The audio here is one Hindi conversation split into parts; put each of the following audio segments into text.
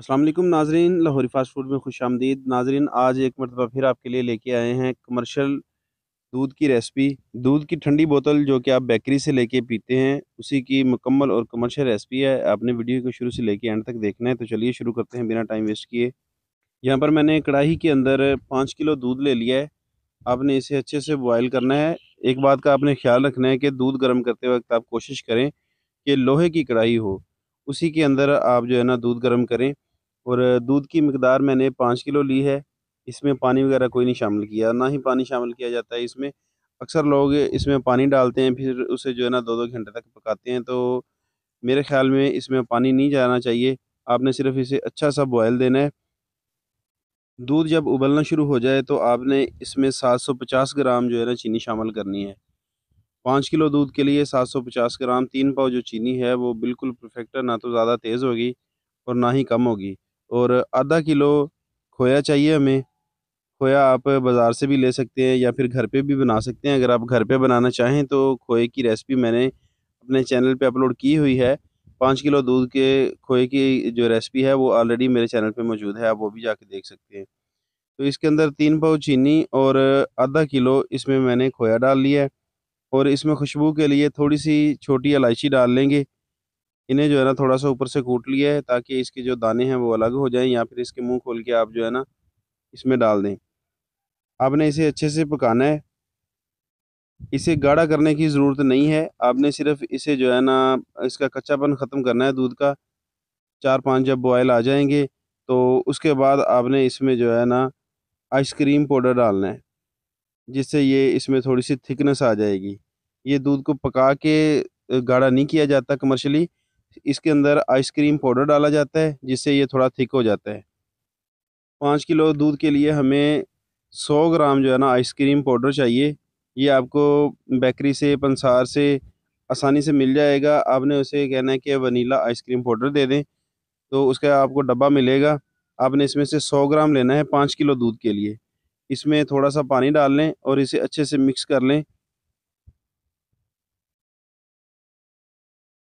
अस्सलाम वालेकुम नाज़रीन, लाहौरी फ़ास्ट फ़ूड में खुशामदीद। नाज़रीन, आज एक मरतबा फिर आपके लिए लेके आए हैं कमर्शियल दूध की रेसिपी। दूध की ठंडी बोतल जो कि आप बेकरी से लेके पीते हैं, उसी की मुकम्मल और कमर्शियल रेसिपी है। आपने वीडियो को शुरू से लेके एंड तक देखना है, तो चलिए शुरू करते हैं बिना टाइम वेस्ट किए। यहाँ पर मैंने कढ़ाई के अंदर 5 किलो दूध ले लिया है। आपने इसे अच्छे से बॉयल करना है। एक बात का आपने ख़्याल रखना है कि दूध गर्म करते वक़्त आप कोशिश करें कि लोहे की कढ़ाई हो, उसी के अंदर आप जो है ना दूध गर्म करें। और दूध की मिकदार मैंने 5 किलो ली है। इसमें पानी वगैरह कोई नहीं शामिल किया, ना ही पानी शामिल किया जाता है इसमें। अक्सर लोग इसमें पानी डालते हैं, फिर उसे जो है ना 2-2 घंटे तक पकाते हैं, तो मेरे ख़्याल में इसमें पानी नहीं जाना चाहिए। आपने सिर्फ़ इसे अच्छा-सा बॉयल देना है। दूध जब उबलना शुरू हो जाए तो आपने इसमें 750 ग्राम जो है ना चीनी शामिल करनी है। 5 किलो दूध के लिए 750 ग्राम, 3 पाव जो चीनी है वो बिल्कुल परफेक्ट है, ना तो ज़्यादा तेज़ होगी और ना ही कम होगी। और आधा किलो खोया चाहिए हमें। खोया आप बाज़ार से भी ले सकते हैं या फिर घर पे भी बना सकते हैं। अगर आप घर पे बनाना चाहें तो खोए की रेसिपी मैंने अपने चैनल पे अपलोड की हुई है। 5 किलो दूध के खोए की जो रेसिपी है वो ऑलरेडी मेरे चैनल पे मौजूद है, आप वो भी जाके देख सकते हैं। तो इसके अंदर 3 पाव चीनी और आधा किलो इसमें मैंने खोया डाल लिया है। और इसमें खुशबू के लिए थोड़ी-सी छोटी इलायची डाल लेंगे। इन्हें जो है ना थोड़ा-सा ऊपर से कूट लिया है ताकि इसके जो दाने हैं वो अलग हो जाएँ, या फिर इसके मुँह खोल के आप जो है ना इसमें डाल दें। आपने इसे अच्छे से पकाना है। इसे गाढ़ा करने की ज़रूरत नहीं है। आपने सिर्फ़ इसे जो है ना इसका कच्चापन ख़त्म करना है दूध का। 4-5 जब बॉयल आ जाएँगे तो उसके बाद आपने इसमें जो है ना आइसक्रीम पाउडर डालना है, जिससे ये इसमें थोड़ी-सी थिकनेस आ जाएगी। ये दूध को पका के गाढ़ा नहीं किया जाता कमर्शियली। इसके अंदर आइसक्रीम पाउडर डाला जाता है, जिससे ये थोड़ा थिक हो जाता है। 5 किलो दूध के लिए हमें 100 ग्राम जो है ना आइसक्रीम पाउडर चाहिए। ये आपको बेकरी से, पंसार से आसानी से मिल जाएगा। आपने उसे कहना है कि वनीला आइसक्रीम पाउडर दे दें, तो उसका आपको डब्बा मिलेगा। आपने इसमें से 100 ग्राम लेना है 5 किलो दूध के लिए। इसमें थोड़ा-सा पानी डाल लें और इसे अच्छे से मिक्स कर लें।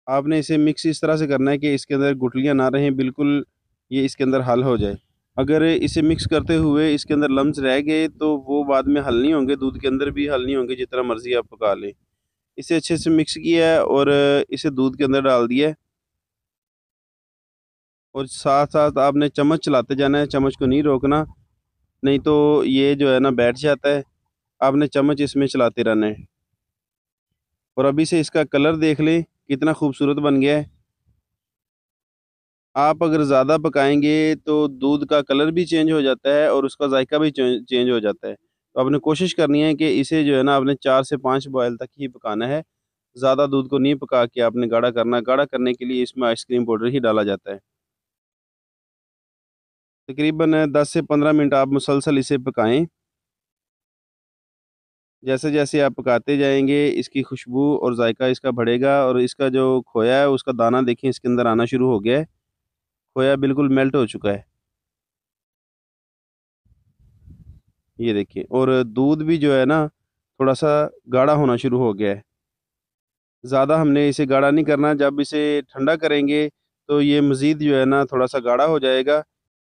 आपने इसे मिक्स इस तरह से करना है कि इसके अंदर गुठलियाँ ना रहें, बिल्कुल ये इसके अंदर हल हो जाए। अगर इसे मिक्स करते हुए इसके अंदर लम्स रह गए तो वो बाद में हल नहीं होंगे, दूध के अंदर भी हल नहीं होंगे, जितना मर्ज़ी आप पका लें। इसे अच्छे से मिक्स किया है और इसे दूध के अंदर डाल दिया है। और साथ-साथ आपने चम्मच चलाते जाना है, चम्मच को नहीं रोकना, नहीं तो ये जो है ना बैठ जाता है। आपने चम्मच इसमें चलाते रहना है। और अभी से इसका कलर देख लें, कितना खूबसूरत बन गया है। आप अगर ज़्यादा पकाएँगे तो दूध का कलर भी चेंज हो जाता है और उसका जायका भी चेंज हो जाता है। तो आपने कोशिश करनी है कि इसे जो है ना आपने 4 से 5 बॉयल तक ही पकाना है। ज़्यादा दूध को नहीं पका के आपने गाढ़ा करना। गाढ़ा करने के लिए इसमें आइसक्रीम पाउडर ही डाला जाता है। तकरीबन 10 से 15 मिनट आप मुसलसल इसे पकाएँ। जैसे-जैसे आप पकाते जाएँगे इसकी खुशबू और जायका इसका बढ़ेगा और इसका जो खोया है उसका दाना देखिए इसके अंदर आना शुरू हो गया है। खोया बिल्कुल मेल्ट हो चुका है। ये देखिए, और दूध भी जो है ना थोड़ा-सा गाढ़ा होना शुरू हो गया है। ज़्यादा हमने इसे गाढ़ा नहीं करना, जब इसे ठंडा करेंगे तो ये मज़ीद जो है ना थोड़ा-सा गाढ़ा हो जाएगा।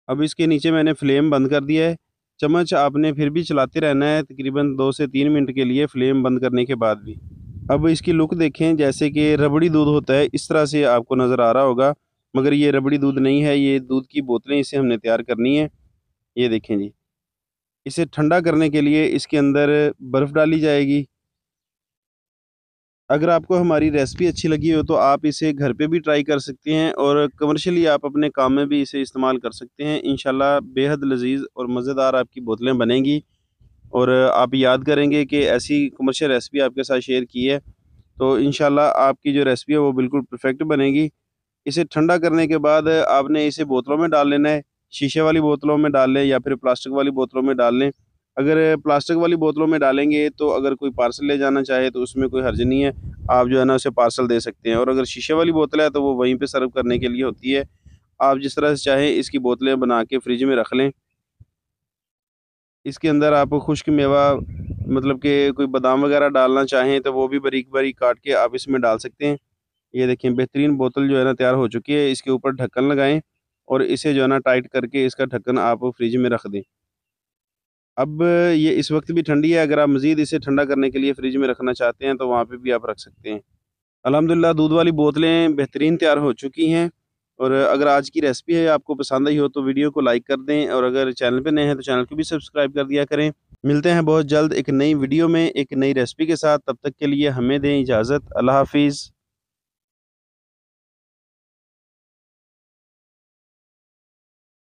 अब इसके नीचे मैंने फ्लेम बंद कर दिया है। चम्मच आपने फिर भी चलाते रहना है तकरीबन 2 से 3 मिनट के लिए, फ्लेम बंद करने के बाद भी। अब इसकी लुक देखें, जैसे कि रबड़ी दूध होता है इस तरह से आपको नज़र आ रहा होगा, मगर ये रबड़ी दूध नहीं है, ये दूध की बोतलें इसे हमने तैयार करनी है। ये देखें जी। इसे ठंडा करने के लिए इसके अंदर बर्फ़ डाली जाएगी। अगर आपको हमारी रेसिपी अच्छी लगी हो तो आप इसे घर पे भी ट्राई कर सकते हैं और कमर्शियली आप अपने काम में भी इसे इस्तेमाल कर सकते हैं। इंशाल्लाह बेहद लज़ीज़ और मज़ेदार आपकी बोतलें बनेंगी और आप याद करेंगे कि ऐसी कमर्शियल रेसिपी आपके साथ शेयर की है, तो इंशाल्लाह आपकी जो रेसिपी है वो बिल्कुल परफेक्ट बनेगी। इसे ठंडा करने के बाद आपने इसे बोतलों में डाल लेना है। शीशे वाली बोतलों में डाल लें या फिर प्लास्टिक वाली बोतलों में डाल लें। अगर प्लास्टिक वाली बोतलों में डालेंगे तो अगर कोई पार्सल ले जाना चाहे तो उसमें कोई हर्ज नहीं है। आप जो है ना उसे पार्सल दे सकते हैं, और अगर शीशे वाली बोतल है तो वो वहीं पे सर्व करने के लिए होती है। आप जिस तरह से चाहें इसकी बोतलें बना के फ्रिज में रख लें। इसके अंदर आप खुश्क मेवा, मतलब कि कोई बादाम वगैरह डालना चाहें तो वो भी बारीक-बारीक काट के आप इसमें डाल सकते हैं। ये देखें बेहतरीन बोतल जो है ना तैयार हो चुकी है। इसके ऊपर ढक्कन लगाएँ और इसे जो है ना टाइट करके इसका ढक्कन आप फ्रिज में रख दें। अब ये इस वक्त भी ठंडी है, अगर आप मज़ीद इसे ठंडा करने के लिए फ्रिज में रखना चाहते हैं तो वहाँ पे भी आप रख सकते हैं। अल्हम्दुलिल्लाह दूध वाली बोतलें बेहतरीन तैयार हो चुकी हैं। और अगर आज की रेसिपी है आपको पसंद आई हो तो वीडियो को लाइक कर दें, और अगर चैनल पे नए हैं तो चैनल को भी सब्सक्राइब कर दिया करें। मिलते हैं बहुत जल्द एक नई वीडियो में एक नई रेसिपी के साथ, तब तक के लिए हमें दें इजाज़त। अल्लाह हाफिज़।